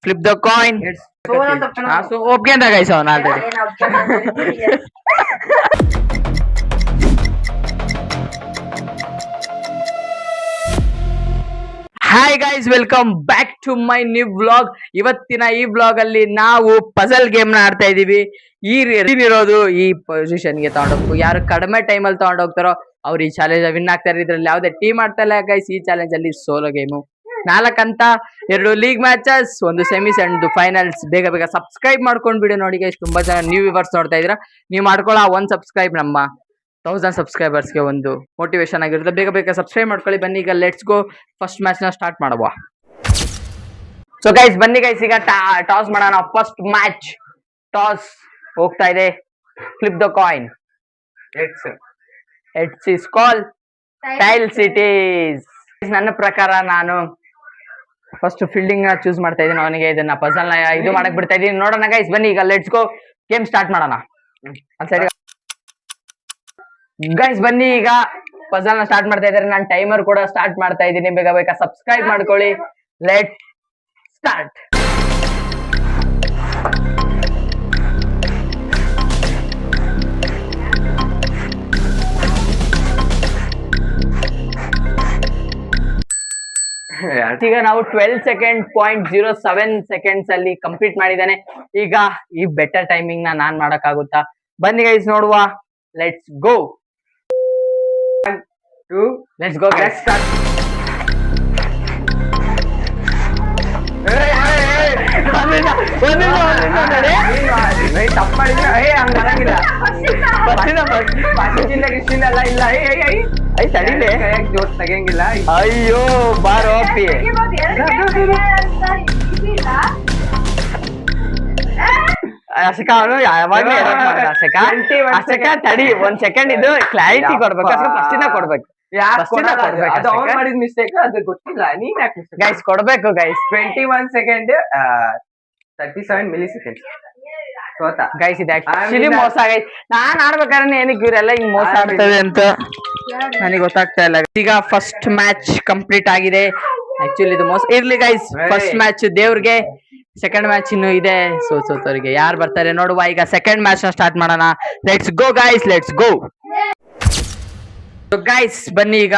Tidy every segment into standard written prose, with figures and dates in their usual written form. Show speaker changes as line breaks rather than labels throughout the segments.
flip the coin. So ಒಪ್ಕೊಂಡ guys ಅವನು already. Hi guys, welcome back to my new blog. ಇವತ್ತಿನ ಈ blog ಅಲ್ಲಿ ನಾವು ಪಜಲ್ ಗೇಮ್ ನ ಆಡ್ತಾ ಇದೀವಿ. ಇರೋದು ಈ ಪೊಸಿಷನ್ ಗೆ ತಗೊಂಡೋಗ್ಬೇಕು. ಯಾರು ಕಡಿಮೆ ಟೈಮ್ ಅಲ್ಲಿ ತಗೊಂಡೋಗ್ತಾರೋ ಅವ್ರು ಈ ಚಾಲೆಂಜ್ ವಿನ್ ಆಗ್ತಾರೆ. ಇದ್ರಲ್ಲಿ ಯಾವ್ದೇ ಟೀಮ್ ಆಡ್ತಾ ಇಲ್ಲ ಗೈಸ್. ಈ ಚಾಲೆಂಜ್ ಅಲ್ಲಿ ಸೋಲೋ ಗೇಮು 4 ಅಂತ 2 league matches, 1 semis and finals. ಬೇಗ ಬೇಗ ಸಬ್ಸ್ಕ್ರೈಬ್ ಮಾಡ್ಕೊಂಡ್ ಬಿಡಿ ನೋಡಿ ಗೈಸ್. ತುಂಬಾ ಜನ ನ್ಯೂ ವ್ಯೂವರ್ಸ್ ನೋಡ್ತಾ ಇದ್ರ. ನೀವು ಮಾಡ್ಕೊಳ್ಳೋ 1 ಸಬ್ಸ್ಕ್ರೈಬ್ ನಮ್ಮ 1000 ಸಬ್ಸ್ಕ್ರೈಬರ್ಸ್ಗೆ ಒಂದು ಮೋಟಿವೇಶನ್ ಆಗಿರುತ್ತೆ. ಬೇಗ ಬೇಗ ಸಬ್ಸ್ಕ್ರೈಬ್ ಮಾಡ್ಕೊಳ್ಳಿ. ಬನ್ನಿ ಈಗ ಲೆಟ್ಸ್ ಗೋ ಫಸ್ಟ್ ಮ್ಯಾಚ್ ನ ಸ್ಟಾರ್ಟ್ ಮಾಡುವ. ಸೊ ಗೈಸ್ ಬನ್ನಿ ಗೈಸ್, ಈಗ ಟಾಸ್ ಮಾಡೋಣ. ಫಸ್ಟ್ ಮ್ಯಾಚ್ ಟಾಸ್ ಹೋಗ್ತಾ ಇದೆ. Flip the coin. Heads is call, tiles it is. ನನ್ನ ಪ್ರಕಾರ ನಾನು ಫಸ್ಟ್ ಫೀಲ್ಡಿಂಗ್ ನ ಚೂಸ್ ಮಾಡ್ತಾ ಇದ್ದೀನಿ. ಅವನಿಗೆ ಇದನ್ನ ಪಜಲ್ ನ ಇದು ಮಾಡಕ್ ಬಿಡ್ತಾ ಇದೀನಿ. ನೋಡೋಣ ಗೈಸ್, ಬನ್ನಿ ಈಗ ಲೆಟ್ಸ್ ಗೋ ಗೇಮ್ ಸ್ಟಾರ್ಟ್ ಮಾಡೋಣ. ಸರಿ ಗೈಸ್ ಬನ್ನಿ, ಈಗ ಪಜಲ್ ನ ಸ್ಟಾರ್ಟ್ ಮಾಡ್ತಾ ಇದ್ದಾರೆ. ನಾನು ಟೈಮರ್ ಕೂಡ ಸ್ಟಾರ್ಟ್ ಮಾಡ್ತಾ ಇದ್ದೀನಿ. ಬೇಗ ಬೇಗ ಸಬ್ಸ್ಕ್ರೈಬ್ ಮಾಡ್ಕೊಳ್ಳಿ. Let start. ಈಗ ನಾವು 12.07 ಸೆಕೆಂಡ್ಸ್ ಅಲ್ಲಿ ಕಂಪ್ಲೀಟ್ ಮಾಡಿದ್ದಾನೆ. ಈಗ ಈ ಬೆಟರ್ ಟೈಮಿಂಗ್ ನಾನ್ ಮಾಡಕ್ಕಾಗುತ್ತಾ? ಬನ್ನಿ ಗೈಸ್ ನೋಡುವ. Let's go. Let's go let's start. ತಪ್ಪು ಮಾಡಿದ್ರೆ ಹಂಗ ಬರಂಗಿಲ್ಲ. ತೆಗಿಯಂಗಿಲ್ಲ. ಅಯ್ಯೋ ಬಾರೋ ಅಪ್ಪಿ. ಅಶಕ ಅವನು ಯಾವಾಗ್ಲೂ ಅಶಕ ತಡಿ 1 ಸೆಕೆಂಡ್. ಇದು ಕ್ಲಾರಿಟಿ ಕೊಡ್ಬೇಕು. ಫಸ್ಟಿನ ಕೊಡ್ಬೇಕು. ಮಾಡಿದ ಮಿಸ್ಟೇಕ್ ಅದು ಗೊತ್ತಿಲ್ಲ. ನೀನ್ ಯಾಕೆ ಗೈಸ್ ಕೊಡ್ಬೇಕು guys. 21 second 37 milli second guys. ಇದು ಆಕ್ಚುಲಿ ಮೋಸ ಗೈಸ್. ನಾನ್ ಆಡ್ಬೇಕಾದ್ರೆ ಏನಕ್ಕೆ ಇವರೆಲ್ಲ ಹಿಂಗ್ ಮೋಸ ಆಡ್ತದೆ ಅಂತ ನನಗೆ ಗೊತ್ತಾಗ್ತಾ ಇಲ್ಲ. ಈಗ ಫಸ್ಟ್ ಮ್ಯಾಚ್ ಕಂಪ್ಲೀಟ್ ಆಗಿದೆ. ಆಕ್ಚುಲಿ ಇದು ಮೋಸ ಇರ್ಲಿ ಗೈಸ್. ಫಸ್ಟ್ ಮ್ಯಾಚ್ ದೇವ್ರಿಗೆ, ಸೆಕೆಂಡ್ ಮ್ಯಾಚ್ ಇನ್ನು ಇದೆ. ಸೋತವರಿಗೆ ಯಾರು ಬರ್ತಾರೆ ನೋಡುವ. ಈಗ ಸೆಕೆಂಡ್ ಮ್ಯಾಚ್ ನ ಸ್ಟಾರ್ಟ್ ಮಾಡೋಣ. Let's go guys, let's go. Guys ಬನ್ನಿ ಈಗ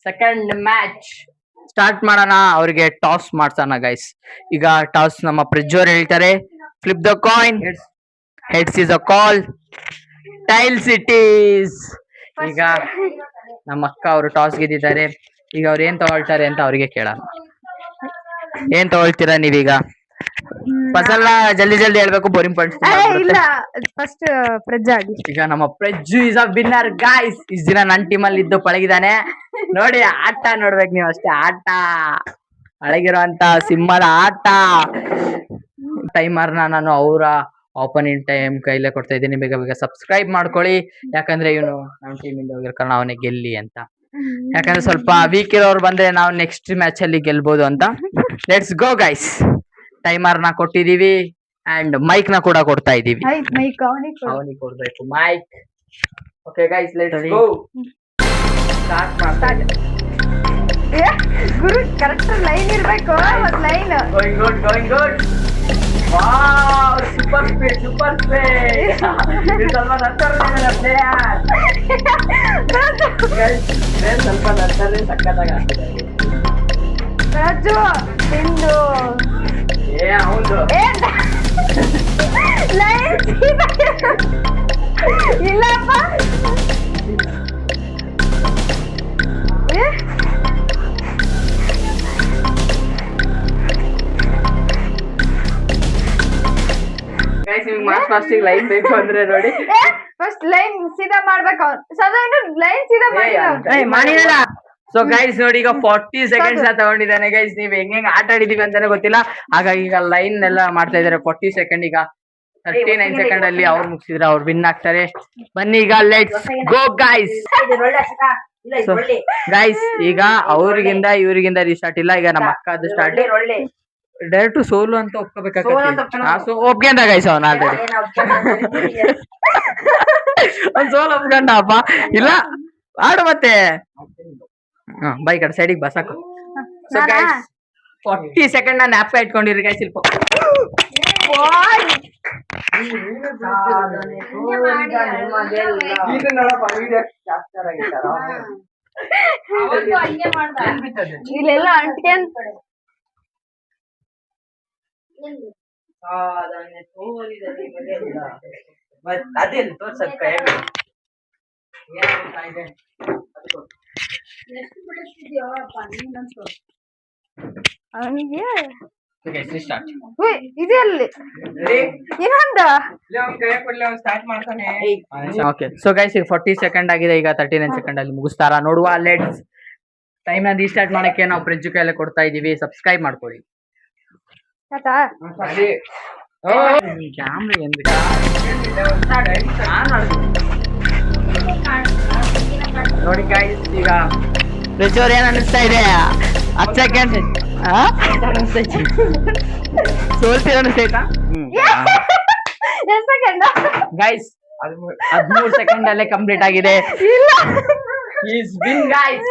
ಸೆಕೆಂಡ್ ಮ್ಯಾಚ್ ಸ್ಟಾರ್ಟ್ ಮಾಡೋಣ. ಅವ್ರಿಗೆ ಟಾಸ್ ಮಾಡ್ಸೋಣ ಗೈಸ್. ಈಗ ಟಾಸ್ ನಮ್ಮ ಪ್ರಜ್ವರ್ ಹೇಳ್ತಾರೆ. Flip the coin. Heads is a call, tiles it is. ಈಗ ನಮ್ಮ ಅಕ್ಕ ಅವರು ಟಾಸ್ ಗೆದ್ದಿದ್ದಾರೆ. ಈಗ ಅವ್ರು ಏನ್ ತಗೊಳ್ತಾರೆ ಅಂತ ಅವ್ರಿಗೆ ಕೇಳೋಣ. ಏನ್ ತಗೊಳ್ತೀರಾ ನೀವೀಗ? ಫಸಲ್ ಜಲ್ದಿ ಜಲ್ದಿ ಹೇಳ್ಬೇಕು. Boring points.
ಫಸ್ಟ್ ಪ್ರಜ್ಜಾ.
ಈಗ ನಮ್ಮ ಪ್ರಜ್ಜು ಇಸ್ ಅ ವಿನ್ನರ್ ಗೈಸ್. ಇಷ್ಟ ದಿನ ನನ್ನ ಟೀಮ್ ಅಲ್ಲಿ ಇದ್ದು ಪಳಗಿದಾನೆ ನೋಡಿ. ಆಟ ನೋಡ್ಬೇಕು ನೀವು ಅಷ್ಟೇ. ಆಟ ಅಳಗಿರುವಂತ ಸಿಂಹದ ಆಟ. ಟೈಮರ್ನ ನಾನು ಅವರ ಆಪೋನೆಂಟ್ ಟೈಮ್ ಕೈಲೇ ಕೊಡ್ತಾ ಇದ್ದೀನಿ. ಬೇಗ ಬೇಗ ಸಬ್ಸ್ಕ್ರೈಬ್ ಮಾಡ್ಕೊಳ್ಳಿ. ಯಾಕಂದ್ರೆ ಇವನು ನಮ್ಮ ಟೀಮ್ ಇಂದ ಹೋಗಿರೋ ಕಾರಣ ಅವನಿಗೆ ಗೆಲ್ಲಿ ಅಂತ. ಯಾಕಂದ್ರೆ ಸ್ವಲ್ಪ ವೀಕ್ ಇರೋರು ಬಂದ್ರೆ ನಾವು ನೆಕ್ಸ್ಟ್ ಮ್ಯಾಚ್ ಅಲ್ಲಿ ಗೆಲ್ಬಹುದು ಅಂತ. Let's go guys. ಟೈಮರ್ ನ ಕೊಟ್ಟಿದೀವಿ ಅಂಡ್ ಮೈಕ್ ನ ಕೂಡ ಕೊಡ್ತಾ ಇದೀವಿ. ಅವನಿಗೆ ಕೊಡ್ಬೇಕು mic. Okay guys let's go. Start ಮಾಡ್ತಾ
ಗುರು ಕರೆಕ್ಟ್ ಲೈನ್ ಇರ್ಬೇಕು. Line
going good, going good. Wow, super speed, super speed. ಸ್ವಲ್ಪ ನರ್ತನೆ ಪ್ಲೇಯರ್ ಗೈಸ್. ಸ್ವಲ್ಪ ನರ್ತನೆ ಸಕ್ಕತ್ತಾಗಿ ಆಗ್ತಿದೆ.
ರಾಜು ತಿಂದು
ಹೌದು
ಲೈನ್ ಇಲ್ಲಪ್ಪ. ಗೈಸ್ ನಿಮ್ಗೆ ಫಸ್ಟ್ ಲೈನ್ ಬೇಕು ಅಂದ್ರೆ ನೋಡಿ. ಫಸ್ಟ್ ಲೈನ್ ಸೀದಾ ಮಾಡ್ಬೇಕು. ಸದಾ ಲೈನ್ ಸೀದಾ
ಮಾಡಿರಲ್ಲ. ಸೊ ಗೈಸ್ ನೋಡಿ, ಈಗ 40 ಸೆಕೆಂಡ್ಸ್ ತಗೊಂಡಿದ್ದಾನೆ ಗೈಸ್. ನೀವ್ ಹೆಂಗ್ ಆಟ ಆಡಿದೀವಿ ಅಂತಾನೆ ಗೊತ್ತಿಲ್ಲ. ಹಾಗಾಗಿ ಈಗ ಲೈನ್ ಎಲ್ಲ ಮಾಡ್ತಾ ಇದಾರೆ. 40 ಸೆಕೆಂಡ್. ಈಗ 39 ಸೆಕೆಂಡ್ ಅಲ್ಲಿ ಅವ್ರು ಮುಗಿಸಿದ್ರೆ ಅವ್ರು ವಿನ್ ಆಗ್ತಾರೆ. ಬನ್ನಿ ಈಗ ಲೆಟ್ಸ್ ಗೋ ಗೈಸ್. ಗೈಸ್ ಈಗ ಅವ್ರಿಗಿಂದ ಇವ್ರಿಗಿಂದ ರಿಸ್ಟಾರ್ಟ್ ಇಲ್ಲ. ಈಗ ನಮ್ಮ ಅಕ್ಕ ಅದು ಸ್ಟಾರ್ಟ್. ಡೈರೆಕ್ಟ್ ಸೋಲು ಅಂತ ಒಪ್ಕೋಬೇಕಾಗ್ತದೆ. ಒಪ್ಕೊಂಡ ಗೈಸ್ ಅವನ್ ಆಲ್ರೆಡಿ. ಒಂದ್ ಸೋಲ್ ಒಪ್ಕೊಂಡಪ್ಪ. ಇಲ್ಲ ಆಡು ಮತ್ತೆ. ಬೈ ಕಡೆ ಸೈಡಿಗೆ ಬಸಾಕು. ಸೊ ಗೈಸ್ 40 ಸೆಕೆಂಡ್ ನಾನು ನ್ಯಾಪ್ಕ ಇಟ್ಕೊಂಡಿರಿ ಗೈಸ್ ಇಲ್ಲಿ
ಇಲ್ಲೆಲ್ಲ ಅಂಟ್ಕೊಂಡ್
ಅದೆಲ್ಲ ತೋರ್ಸಕ್ಕ
ಅವನಿಗೆ
ಸ್ಟಾರ್ಟ್
ಇದೆ ಅಲ್ಲಿ ಇನ್ನೊಂದ
ಓಕೆ ಸೊ ಗೈಸ್ ಈಗ 40 ಸೆಕೆಂಡ್ ಆಗಿದೆ ಈಗ 39 ಸೆಕೆಂಡ್ ಅಲ್ಲಿ ಮುಗಿಸ್ತಾರ ನೋಡುವ ಲೆಟ್ಸ್ ಟೈಮ್ ನ ರೀಸ್ಟಾರ್ಟ್ ಮಾಡಕ್ಕೆ ನಾವು ಫ್ರಿಡ್ಜ್ ಕೈಯಲ್ಲಿ ಕೊಡ್ತಾ ಇದೀವಿ ಸಬ್ಸ್ಕ್ರೈಬ್ ಮಾಡ್ಕೊಳ್ಳಿ
ಆಯ್ತಾ
ಕ್ಯಾಮ್ರಾ ನೋಡಿ ಗೈಸ್ ಈಗ ಪ್ರಚೋರ್ ಏನ್ ಅನಿಸ್ತಾ ಇದೆ 10 ಸೆಕೆಂಡ್ ಸೋಲ್ತೀರ ಅನಿಸ್ತೈತಾ
ಎಷ್ಟು ಸೆಕೆಂಡ್
ಗೈಸ್ 13 ಸೆಕೆಂಡ್ ಅಲ್ಲೇ ಕಂಪ್ಲೀಟ್ ಆಗಿದೆ ಈಸ್ ವಿನ್ ಗೈಸ್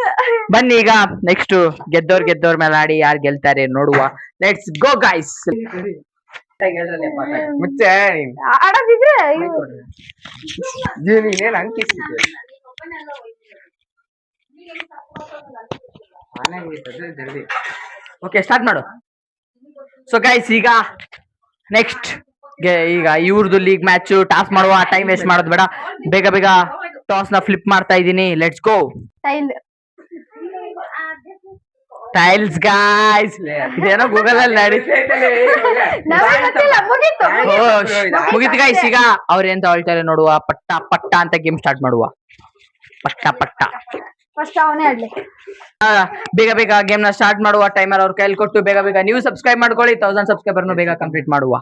ಬನ್ನಿ ಈಗ ನೆಕ್ಸ್ಟ್ ಗೆದ್ದೋರ್ ಮೇಲೆ ಆಡಿ ಯಾರು ಗೆಲ್ತಾರೆ ನೋಡುವ ಲೆಟ್ಸ್ ಗೋ ಗೈಸ್ ಮುಚ್ಚೆ
ಆಡೋದಿದ್ರೆ
ನೀನೇನ್ ಅಂಕಿಸಿದ್ದೆ ಓಕೆ ಸ್ಟಾರ್ಟ್ ಮಾಡು ಸೊ ಗೈಸ್ ಈಗ ನೆಕ್ಸ್ಟ್ ಈಗ ಇವ್ರದ್ದು ಲೀಗ್ ಮ್ಯಾಚ್ ಟಾಸ್ ಮಾಡುವ ಟೈಮ್ ವೇಸ್ಟ್ ಮಾಡೋದು ಬೇಡ ಬೇಗ ಬೇಗ ಟಾಸ್ ನ ಫ್ಲಿಪ್ ಮಾಡ್ತಾ ಇದ್ದೀನಿ ಲೆಟ್ಸ್ ಗೋ ಟೈಲ್ಸ್ ಗಾಯ್ಸ್ ಇದೇನೋ ಗೂಗಲ್ ಅಲ್ಲಿ ಮುಗಿತು ಗೈಸ್ ಈಗ ಅವ್ರ ಏನ್ ಹೇಳ್ತಾರೆ ನೋಡುವ ಪಟ್ಟ ಪಟ್ಟ ಅಂತ ಗೇಮ್ ಸ್ಟಾರ್ಟ್ ಮಾಡುವ ಪಟ್ಟ ಪಟ್ಟ
ಫಸ್ಟ್ ಅವನೇ ಆಡ್ಲಿ
ಬೇಗ ಬೇಗ ಗೇಮ್ ನ ಸ್ಟಾರ್ಟ್ ಮಾಡುವ ಟೈಮರ್ ಅವ್ರ ಕೈಲಿ ಕೊಟ್ಟು ಬೇಗ ಬೇಗ ನೀವು ಸಬ್ಸ್ಕ್ರೈಬ್ ಮಾಡ್ಕೊಳ್ಳಿ 1000 ಸಬ್ಸ್ಕ್ರೈಬರ್ ಬೇಗ ಕಂಪ್ಲೀಟ್ ಮಾಡುವ